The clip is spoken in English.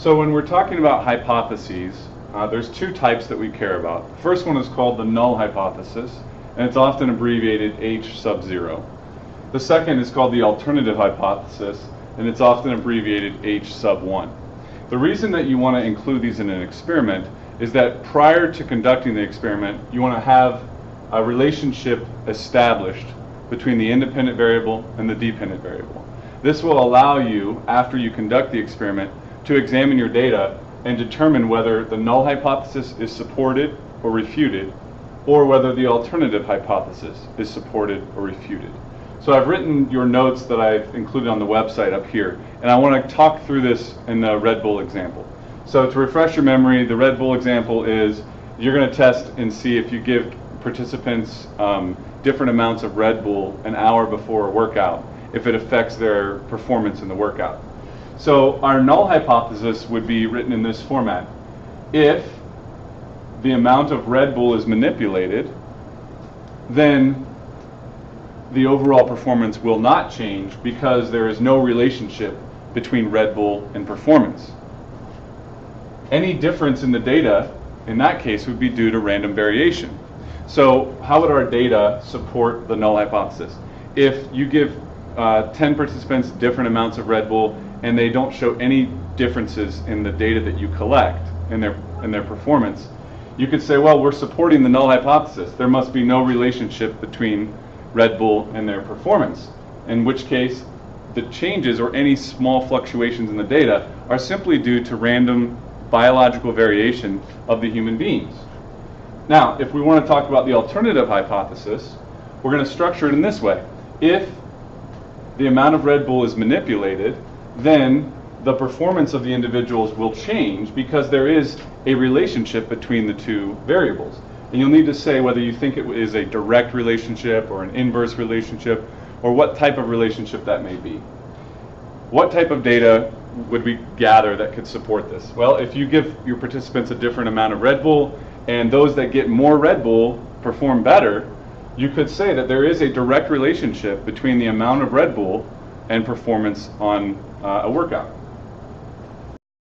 So when we're talking about hypotheses, there's two types that we care about. The first one is called the null hypothesis, and it's often abbreviated H sub 0. The second is called the alternative hypothesis, and it's often abbreviated H sub 1. The reason that you want to include these in an experiment is that prior to conducting the experiment, you want to have a relationship established between the independent variable and the dependent variable. This will allow you, after you conduct the experiment, to examine your data and determine whether the null hypothesis is supported or refuted, or whether the alternative hypothesis is supported or refuted. So I've written your notes that I've included on the website up here, and I want to talk through this in the Red Bull example. So to refresh your memory, the Red Bull example is you're going to test and see if you give participants different amounts of Red Bull an hour before a workout, if it affects their performance in the workout. So our null hypothesis would be written in this format. If the amount of Red Bull is manipulated, then the overall performance will not change because there is no relationship between Red Bull and performance. Any difference in the data, in that case, would be due to random variation. So how would our data support the null hypothesis? If you give 10 participants different amounts of Red Bull and they don't show any differences in the data that you collect in their performance, you could say, well, we're supporting the null hypothesis. There must be no relationship between Red Bull and their performance, in which case the changes or any small fluctuations in the data are simply due to random biological variation of the human beings. Now, if we want to talk about the alternative hypothesis, we're going to structure it in this way. If the amount of Red Bull is manipulated, then the performance of the individuals will change because there is a relationship between the two variables. And you'll need to say whether you think it is a direct relationship or an inverse relationship, or what type of relationship that may be. What type of data would we gather that could support this? Well, if you give your participants a different amount of Red Bull, and those that get more Red Bull perform better, you could say that there is a direct relationship between the amount of Red Bull and performance on a workout.